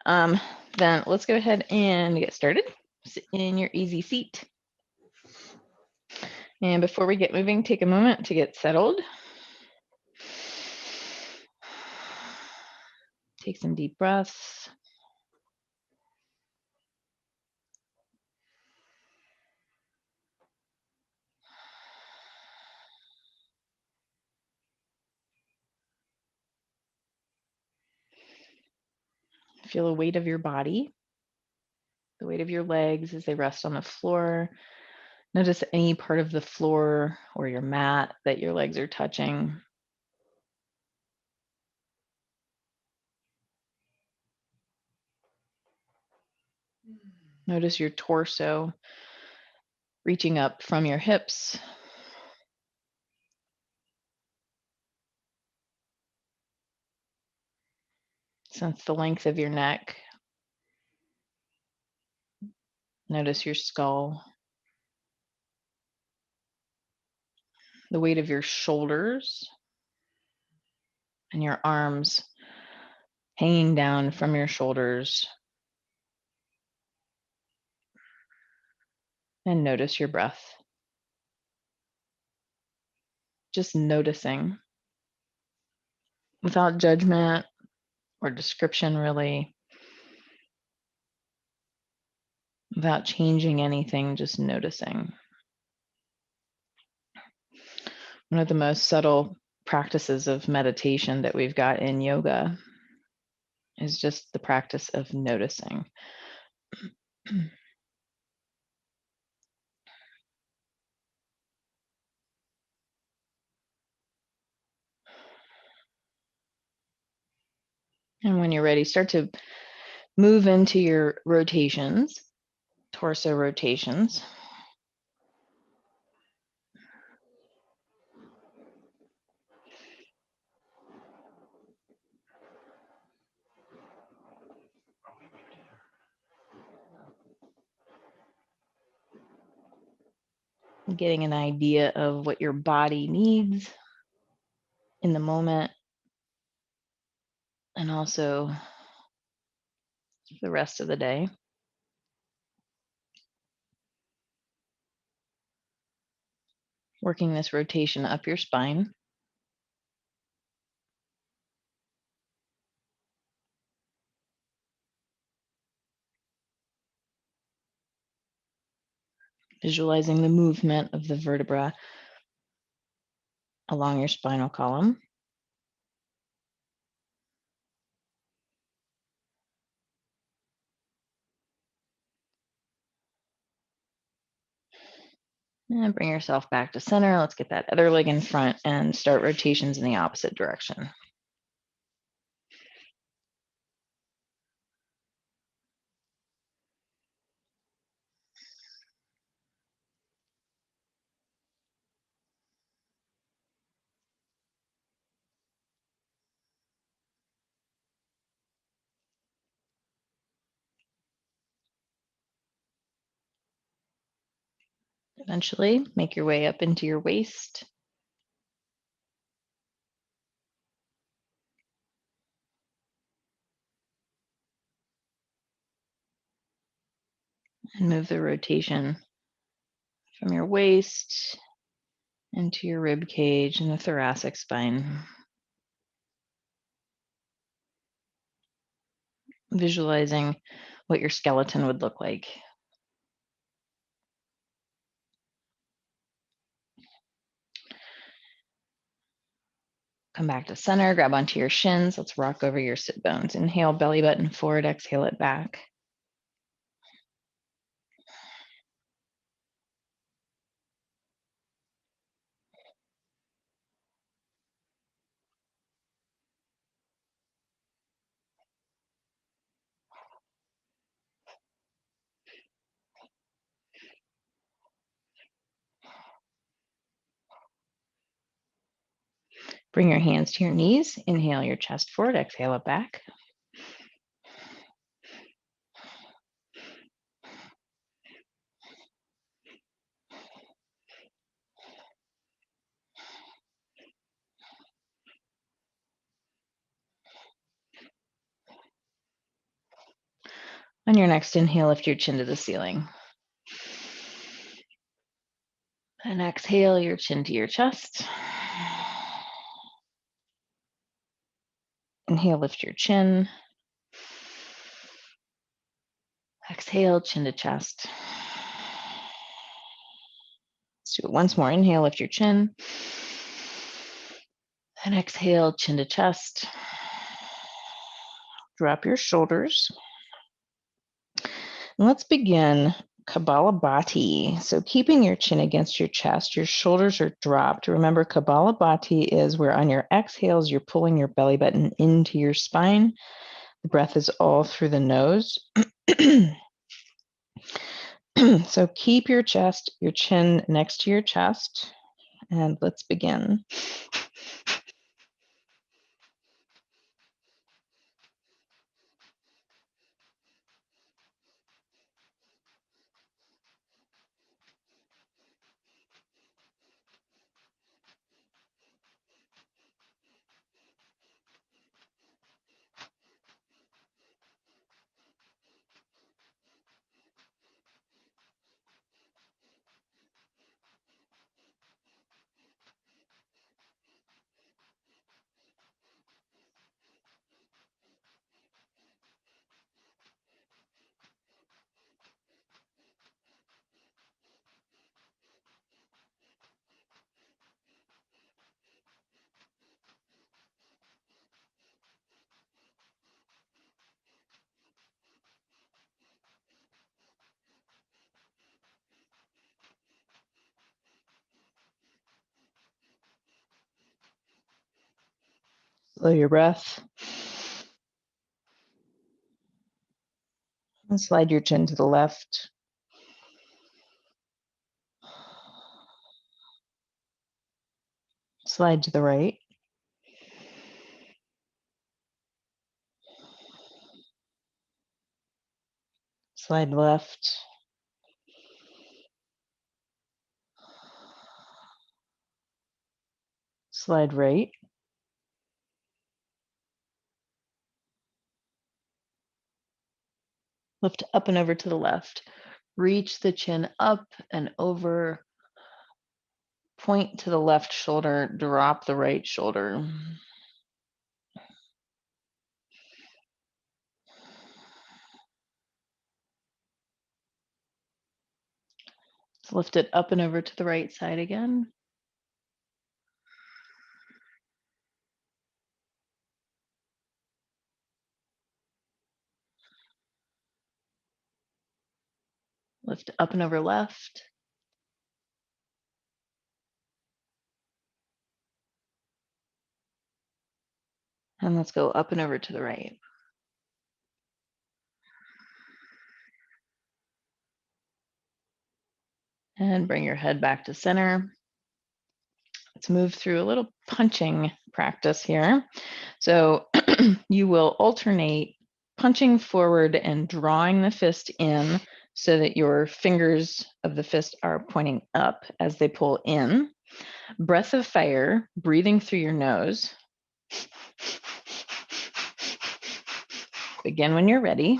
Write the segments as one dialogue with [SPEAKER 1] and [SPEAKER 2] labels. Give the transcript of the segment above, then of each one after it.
[SPEAKER 1] Then let's go ahead and get started. Sit in your easy seat. And before we get moving, take a moment to get settled. Take some deep breaths. Feel the weight of your body, the weight of your legs as they rest on the floor. Notice any part of the floor or your mat that your legs are touching. Notice your torso reaching up from your hips. Sense the length of your neck. Notice your skull. The weight of your shoulders and your arms hanging down from your shoulders. And notice your breath. Just noticing without judgment or description, really, without changing anything, just noticing. One of the most subtle practices of meditation that we've got in yoga is just the practice of noticing. And when you're ready, start to move into your rotations, torso rotations. Getting an idea of what your body needs in the moment, and also the rest of the day. Working this rotation up your spine. Visualizing the movement of the vertebra along your spinal column. And bring yourself back to center. Let's get that other leg in front and start rotations in the opposite direction. Eventually, make your way up into your waist. And move the rotation from your waist into your rib cage and the thoracic spine. Visualizing what your skeleton would look like. Come back to center, grab onto your shins. Let's rock over your sit bones. Inhale, belly button forward, exhale it back. Bring your hands to your knees. Inhale your chest forward, exhale it back. On your next inhale, lift your chin to the ceiling. And exhale, your chin to your chest. Inhale, lift your chin. Exhale, chin to chest. Let's do it once more. Inhale, lift your chin. And exhale, chin to chest. Drop your shoulders. And let's begin Kapalabhati. So keeping your chin against your chest, your shoulders are dropped. Remember, Kapalabhati is where on your exhales, you're pulling your belly button into your spine. The breath is all through the nose. So keep your chin next to your chest, and let's begin. Slow your breath. And slide your chin to the left. Slide to the right. Slide left. Slide right. Lift up and over to the left. Reach the chin up and over. Point to the left shoulder. Drop the right shoulder. Lift it up and over to the right side again. Lift up and over left. And let's go up and over to the right. And bring your head back to center. Let's move through a little punching practice here. So you will alternate punching forward and drawing the fist in so that your fingers of the fist are pointing up as they pull in. Breath of fire, breathing through your nose. Begin when you're ready.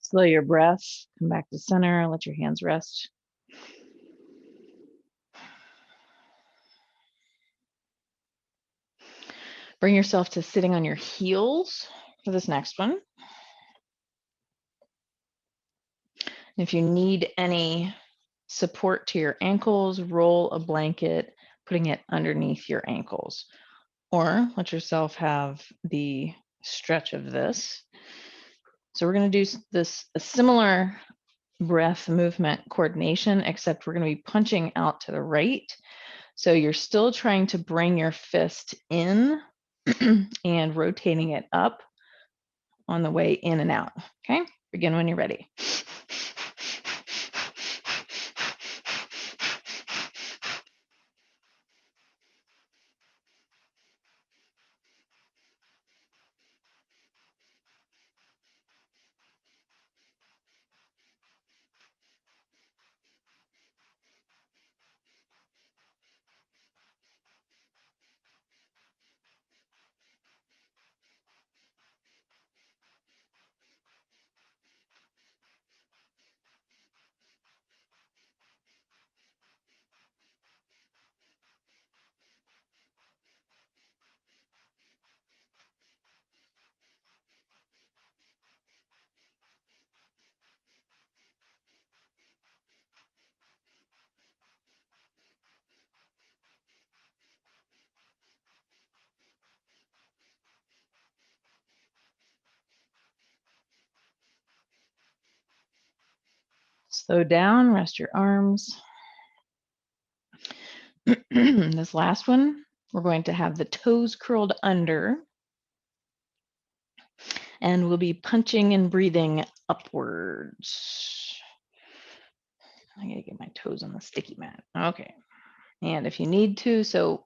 [SPEAKER 1] Slow your breath, come back to center, let your hands rest. Bring yourself to sitting on your heels for this next one. If you need any support to your ankles, roll a blanket, putting it underneath your ankles, or let yourself have the stretch of this. So we're going to do this a similar breath movement coordination, except we're going to be punching out to the right. So you're still trying to bring your fist in and rotating it up on the way in and out. Okay, begin when you're ready. Slow down, rest your arms. This last one, we're going to have the toes curled under, and we'll be punching and breathing upwards. I gotta get my toes on the sticky mat. Okay. And if you need to, so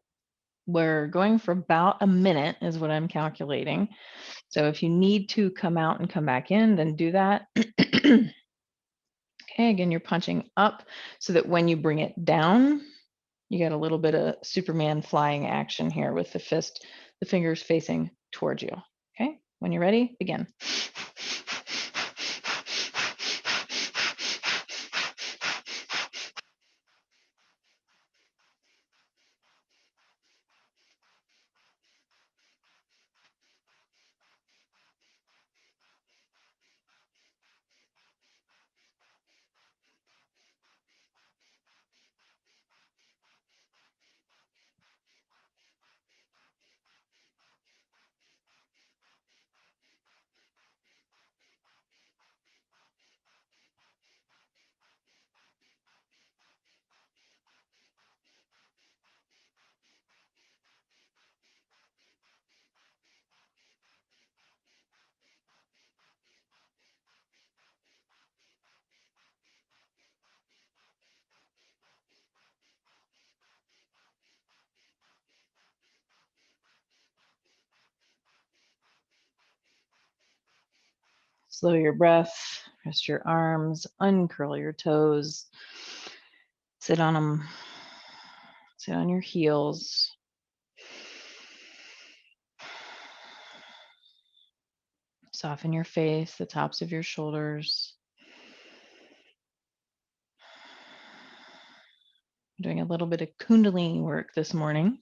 [SPEAKER 1] we're going for about a minute is what I'm calculating. So if you need to come out and come back in, then do that. Okay, again, you're punching up so that when you bring it down, you get a little bit of Superman flying action here with the fist, the fingers facing towards you. Okay, when you're ready, begin. Slow your breath, rest your arms, uncurl your toes, sit on them, sit on your heels. Soften your face, the tops of your shoulders. I'm doing a little bit of Kundalini work this morning.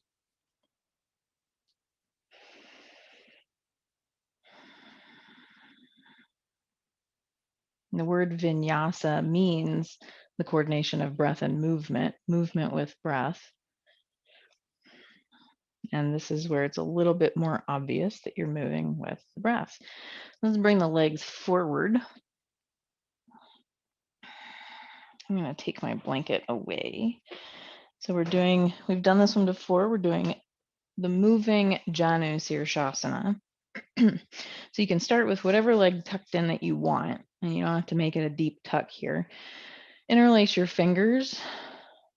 [SPEAKER 1] The word vinyasa means the coordination of breath and movement, movement with breath. And this is where it's a little bit more obvious that you're moving with the breath. Let's bring the legs forward. I'm going to take my blanket away. So we've done this one before. We're doing the moving Janu Sirshasana. So you can start with whatever leg tucked in that you want, and you don't have to make it a deep tuck here. Interlace your fingers,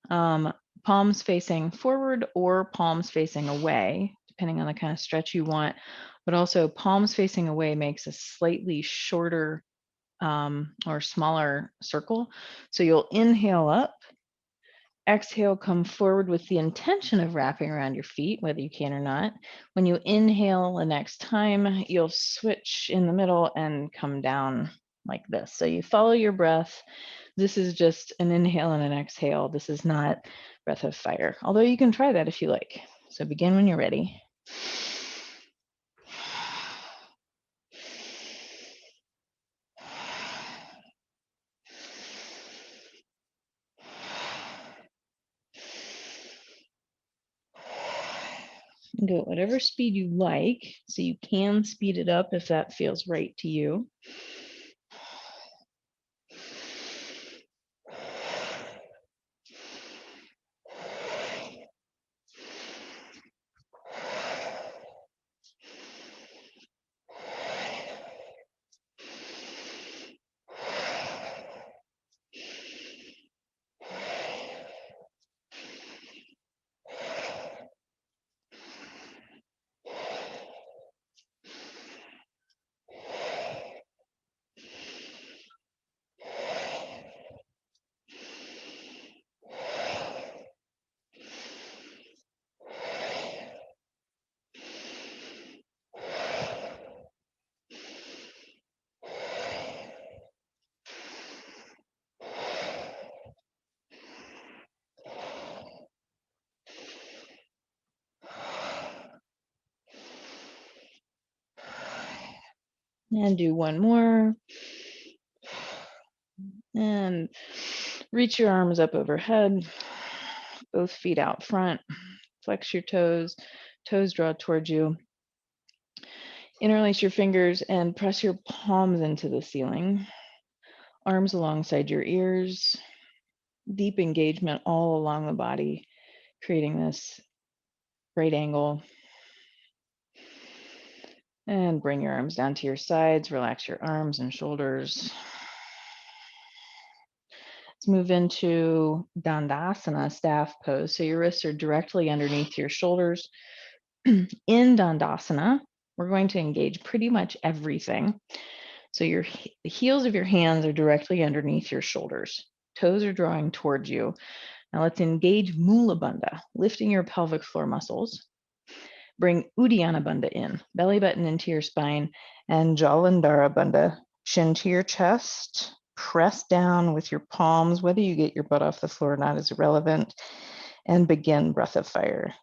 [SPEAKER 1] palms facing forward or palms facing away, depending on the kind of stretch you want. But also palms facing away makes a slightly shorter or smaller circle. So you'll inhale up, exhale, come forward with the intention of wrapping around your feet, whether you can or not. When you inhale the next time, you'll switch in the middle and come down like this. So you follow your breath. This is just an inhale and an exhale. This is not breath of fire, although you can try that if you like. So begin when you're ready. Go at whatever speed you like, so you can speed it up if that feels right to you. And do one more. And reach your arms up overhead, both feet out front. Flex your toes, toes draw towards you. Interlace your fingers and press your palms into the ceiling. Arms alongside your ears. Deep engagement all along the body, creating this right angle. And bring your arms down to your sides. Relax your arms and shoulders. Let's move into Dandasana, staff pose. So your wrists are directly underneath your shoulders. In Dandasana, we're going to engage pretty much everything. So the heels of your hands are directly underneath your shoulders. Toes are drawing towards you. Now let's engage Mula Bandha, lifting your pelvic floor muscles. Bring Uddiyana Bandha in, belly button into your spine, and Jalandhara Bandha, chin to your chest. Press down with your palms. Whether you get your butt off the floor or not is irrelevant. And begin breath of fire.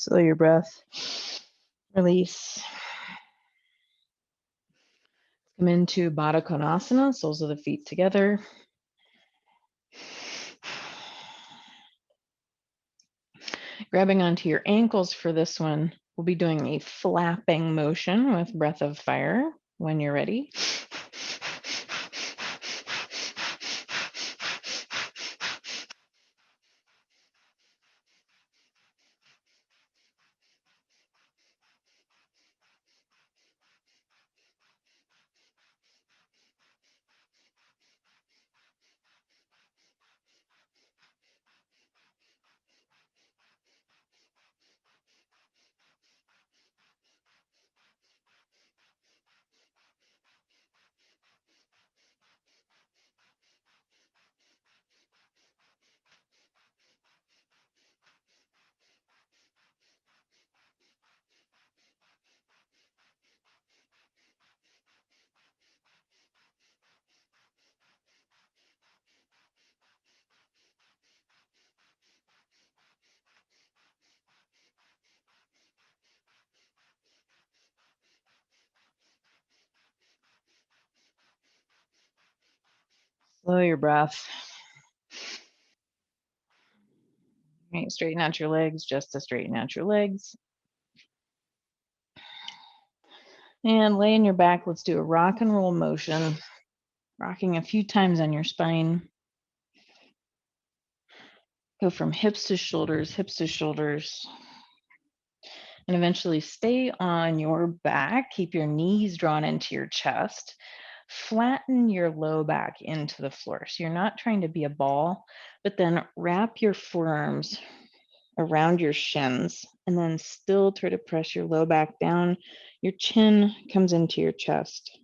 [SPEAKER 1] Slow your breath. Release. Come into Badakanasana, soles of the feet together. Grabbing onto your ankles for this one, we'll be doing a flapping motion with breath of fire when you're ready. Slow your breath. Right, straighten out your legs just to straighten out your legs. And lay on your back. Let's do a rock and roll motion, rocking a few times on your spine. Go from hips to shoulders, and eventually stay on your back. Keep your knees drawn into your chest. Flatten your low back into the floor. So you're not trying to be a ball, but then wrap your forearms around your shins and then still try to press your low back down. Your chin comes into your chest.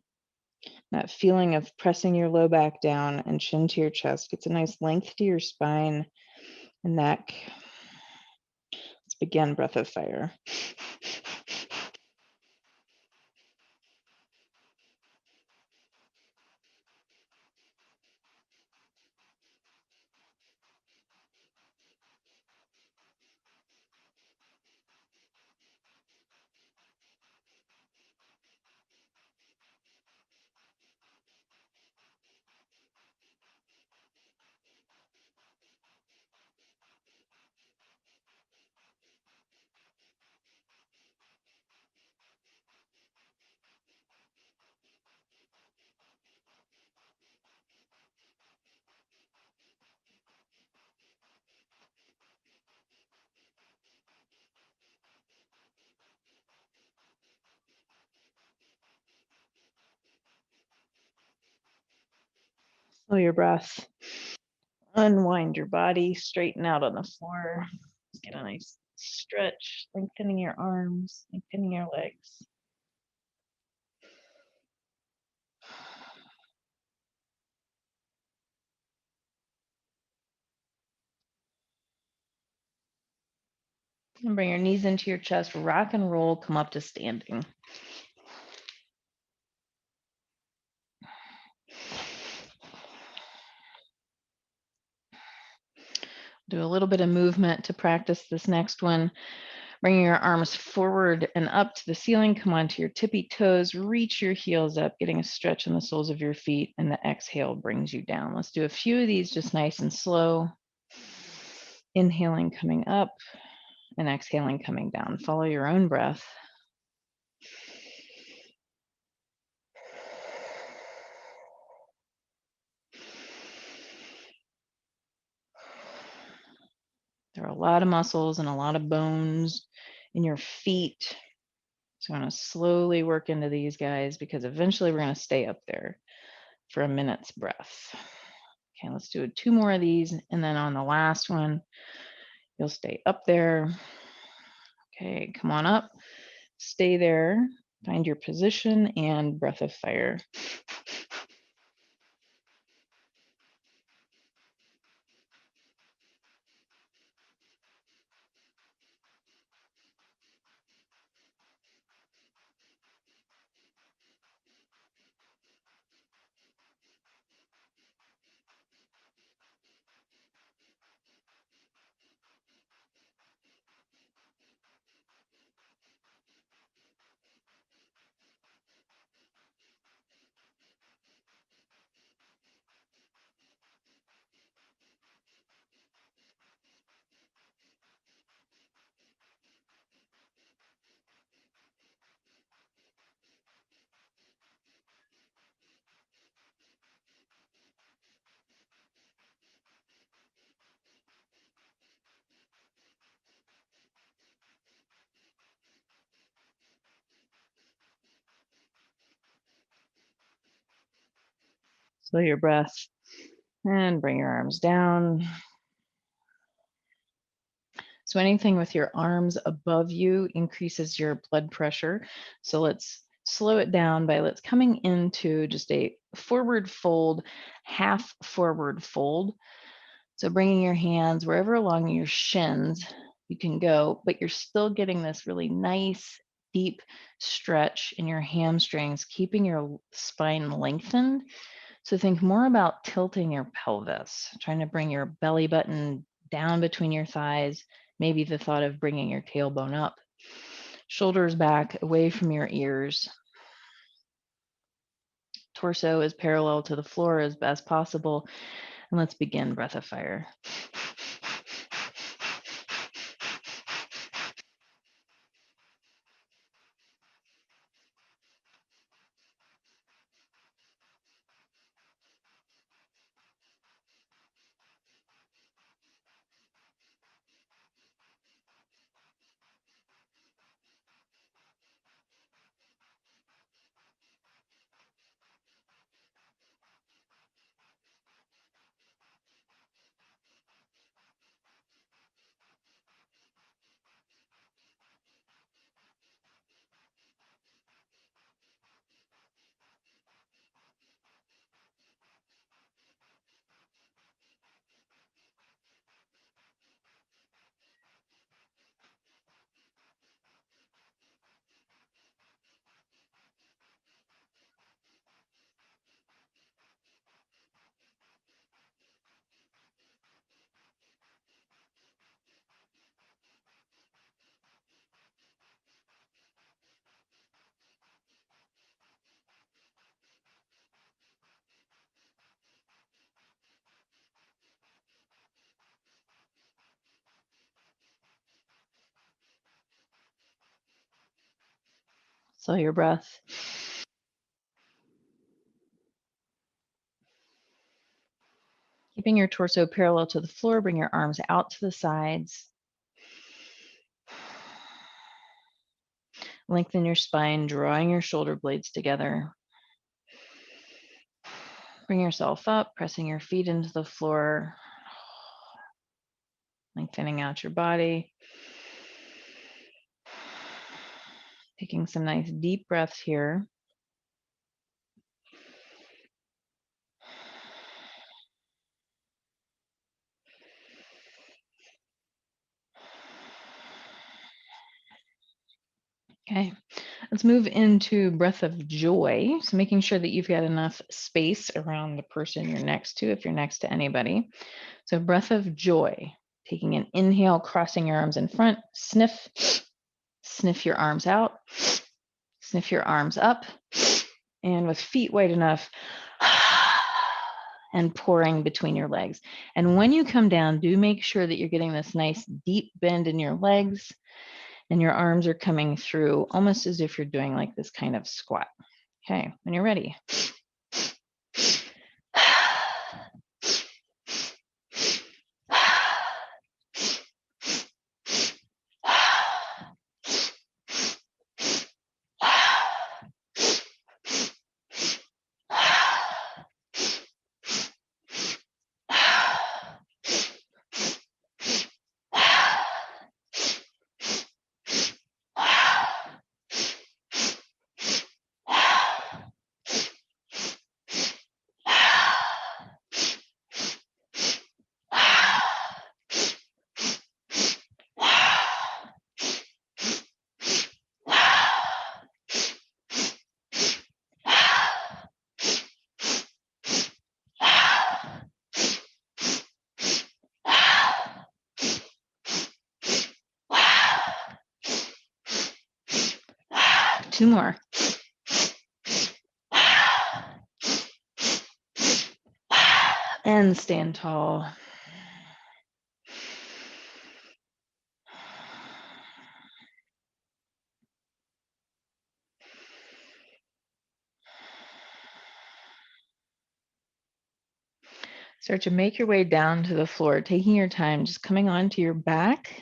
[SPEAKER 1] That feeling of pressing your low back down and chin to your chest gets a nice length to your spine and neck. Let's begin breath of fire. Slow your breath. Unwind your body, straighten out on the floor. Get a nice stretch, lengthening your arms, lengthening your legs. And bring your knees into your chest, rock and roll, come up to standing. Do a little bit of movement to practice this next one. Bringing your arms forward and up to the ceiling. Come onto your tippy toes. Reach your heels up, getting a stretch in the soles of your feet. And the exhale brings you down. Let's do a few of these just nice and slow. Inhaling, coming up, and exhaling, coming down. Follow your own breath. There are a lot of muscles and a lot of bones in your feet. So I'm going to slowly work into these guys because eventually we're going to stay up there for a minute's breath. Okay, let's do 2 more of these. And then on the last one, you'll stay up there. Okay, come on up. Stay there. Find your position and breath of fire. Slow your breath and bring your arms down. So anything with your arms above you increases your blood pressure. So let's slow it down by let's coming into just a forward fold, half forward fold. So bringing your hands wherever along your shins you can go, but you're still getting this really nice, deep stretch in your hamstrings, keeping your spine lengthened. So think more about tilting your pelvis, trying to bring your belly button down between your thighs, maybe the thought of bringing your tailbone up. Shoulders back, away from your ears. Torso is parallel to the floor as best possible. And let's begin breath of fire. Slow your breath. Keeping your torso parallel to the floor, bring your arms out to the sides. Lengthen your spine, drawing your shoulder blades together. Bring yourself up, pressing your feet into the floor, lengthening out your body. Taking some nice deep breaths here. Okay, let's move into breath of joy. So making sure that you've got enough space around the person you're next to, if you're next to anybody. So breath of joy, taking an inhale, crossing your arms in front, sniff, sniff your arms out, sniff your arms up, and with feet wide enough, and pouring between your legs. And when you come down, do make sure that you're getting this nice deep bend in your legs and your arms are coming through almost as if you're doing like this kind of squat. Okay, when you're ready. Two more. And stand tall. Start to make your way down to the floor, taking your time, just coming onto your back,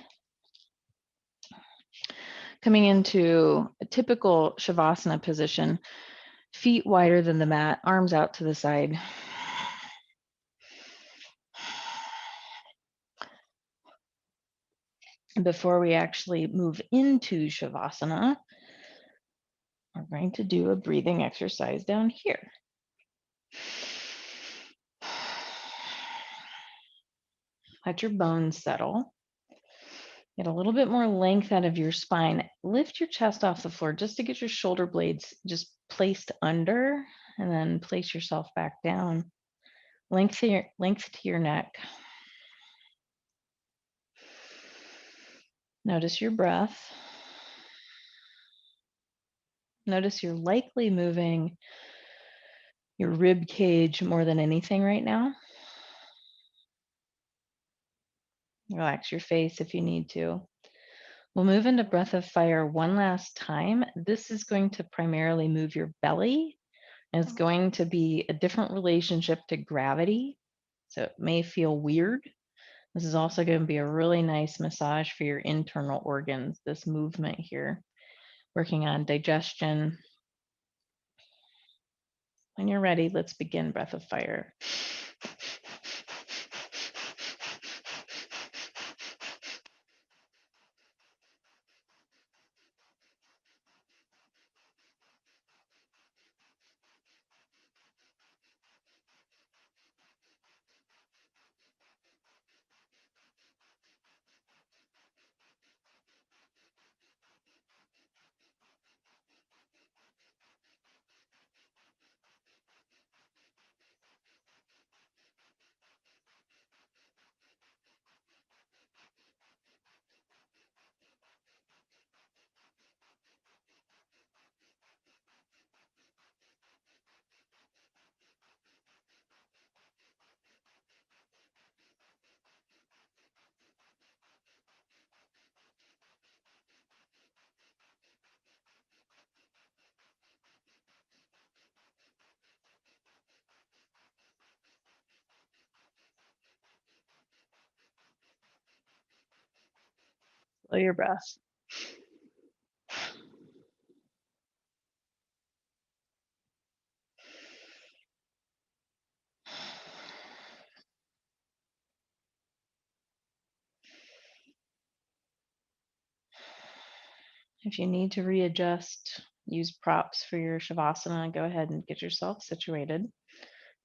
[SPEAKER 1] coming into a typical Shavasana position, feet wider than the mat, arms out to the side. Before we actually move into Shavasana, we're going to do a breathing exercise down here. Let your bones settle. Get a little bit more length out of your spine. Lift your chest off the floor just to get your shoulder blades just placed under, and then place yourself back down. Length to your neck. Notice your breath. Notice you're likely moving your rib cage more than anything right now. Relax your face if you need to. We'll move into breath of fire one last time. This is going to primarily move your belly. And it's going to be a different relationship to gravity. So it may feel weird. This is also going to be a really nice massage for your internal organs, this movement here, working on digestion. When you're ready, let's begin breath of fire. Slow your breath. If you need to readjust, use props for your Shavasana, go ahead and get yourself situated.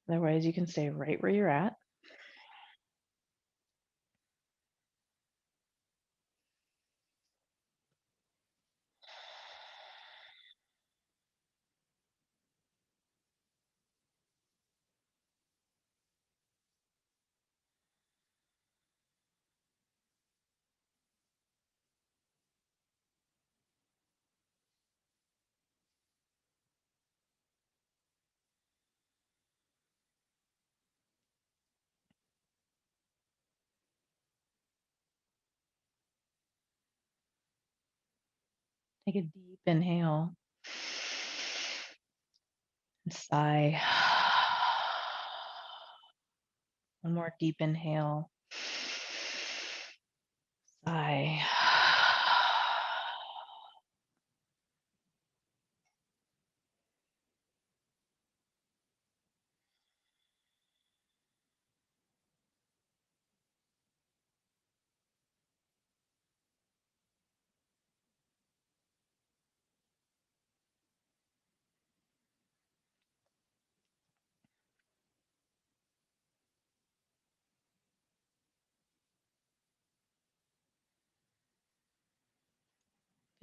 [SPEAKER 1] Otherwise, you can stay right where you're at. Take a deep inhale and sigh. One more deep inhale. Sigh.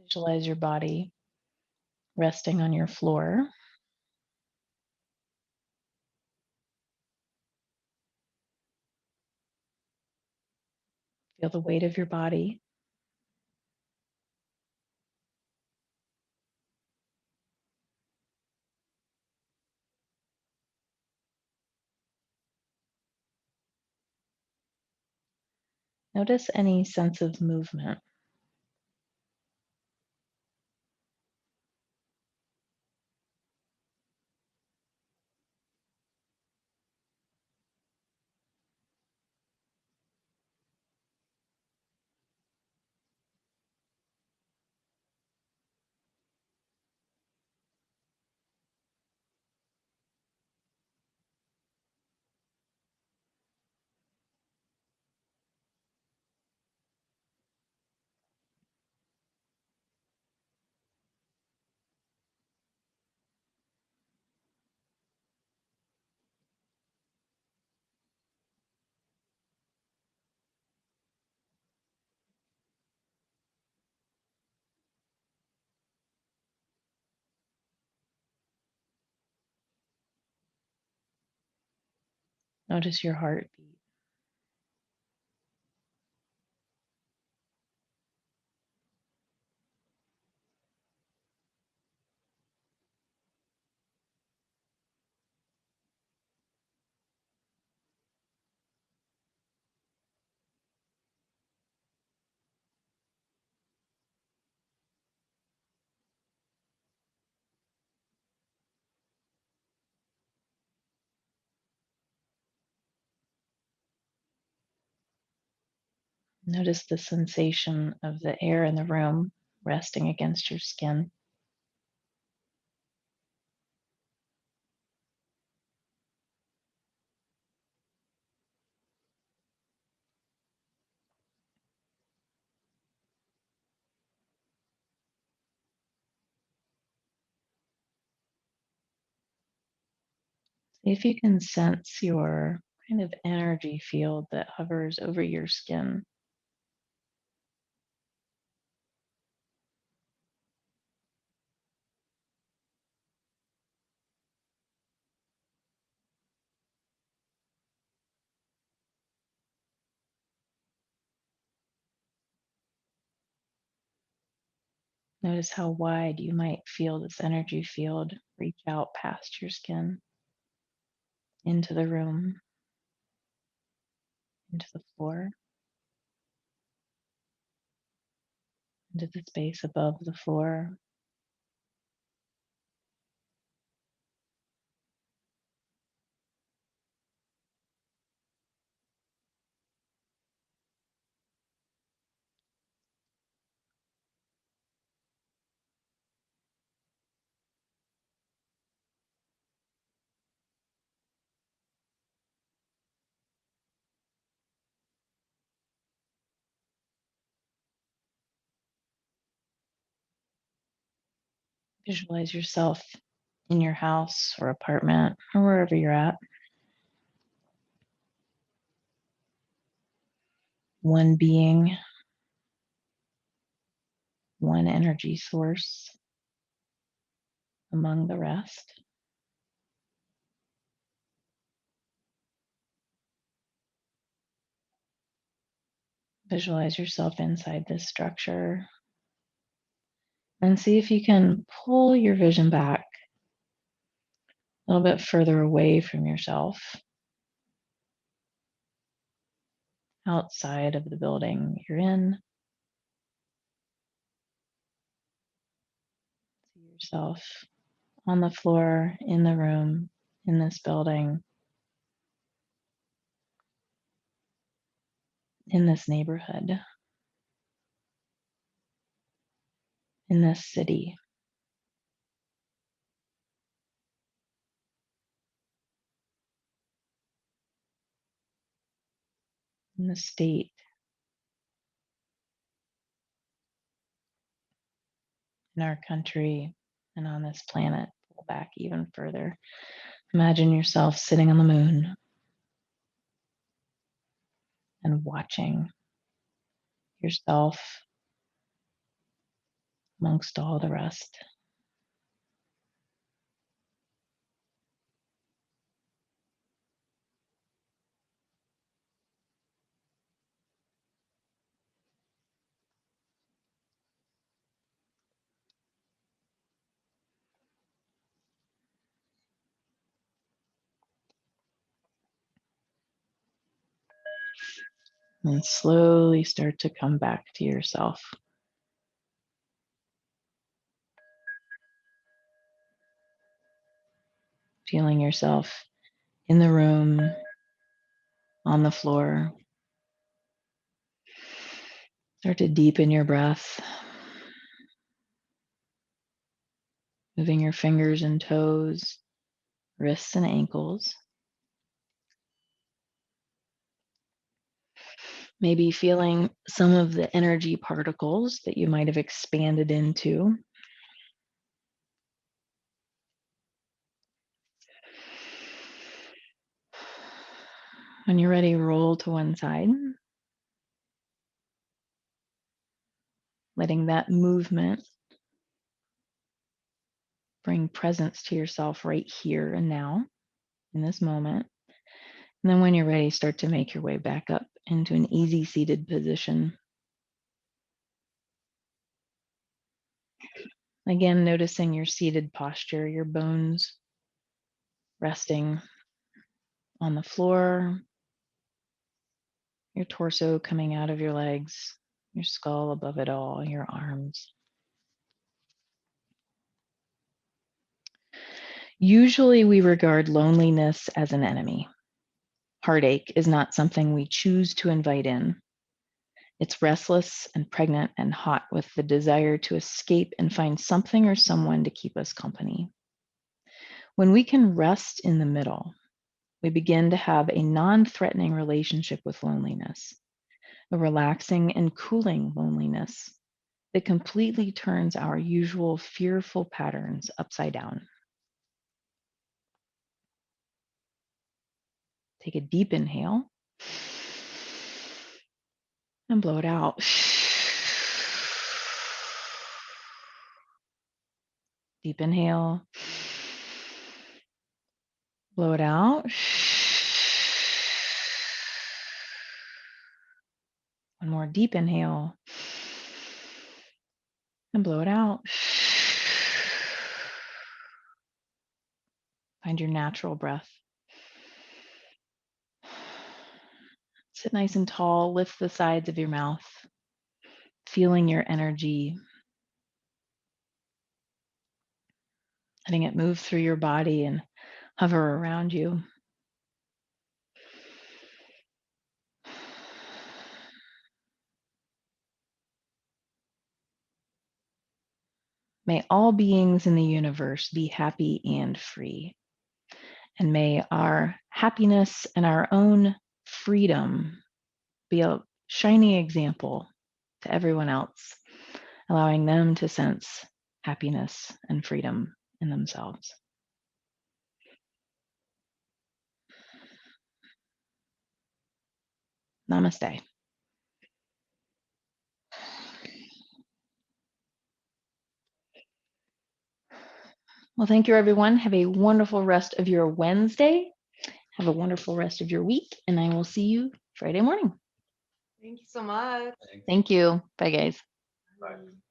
[SPEAKER 1] Visualize your body resting on your floor. Feel the weight of your body. Notice any sense of movement. Notice your heartbeat. Notice the sensation of the air in the room resting against your skin. See if you can sense your kind of energy field that hovers over your skin. Notice how wide you might feel this energy field reach out past your skin into the room, into the floor, into the space above the floor. Visualize yourself in your house or apartment or wherever you're at. One being, one energy source among the rest. Visualize yourself inside this structure and see if you can pull your vision back a little bit further away from yourself, outside of the building you're in. See yourself on the floor, in the room, in this building, in this neighborhood, in this city, in the state, in our country, and on this planet. Pull back even further. Imagine yourself sitting on the moon and watching yourself amongst all the rest. And slowly start to come back to yourself. Feeling yourself in the room, on the floor. Start to deepen your breath, moving your fingers and toes, wrists and ankles. Maybe feeling some of the energy particles that you might have expanded into. When you're ready, roll to one side, letting that movement bring presence to yourself right here and now in this moment. And then when you're ready, start to make your way back up into an easy seated position. Again, noticing your seated posture, your bones resting on the floor, your torso coming out of your legs, your skull above it all, your arms. Usually we regard loneliness as an enemy. Heartache is not something we choose to invite in. It's restless and pregnant and hot with the desire to escape and find something or someone to keep us company. When we can rest in the middle, we begin to have a non-threatening relationship with loneliness, a relaxing and cooling loneliness that completely turns our usual fearful patterns upside down. Take a deep inhale and blow it out. Deep inhale, blow it out. One more deep inhale and blow it out. Find your natural breath. Sit nice and tall, lift the sides of your mouth, feeling your energy, letting it move through your body and hover around you. May all beings in the universe be happy and free. And may our happiness and our own freedom be a shining example to everyone else, allowing them to sense happiness and freedom in themselves. Namaste. Well, thank you, everyone. Have a wonderful rest of your Wednesday. Have a wonderful rest of your week, and I will see you Friday morning.
[SPEAKER 2] Thank you so much.
[SPEAKER 1] Thank you. Bye, guys.
[SPEAKER 3] Bye.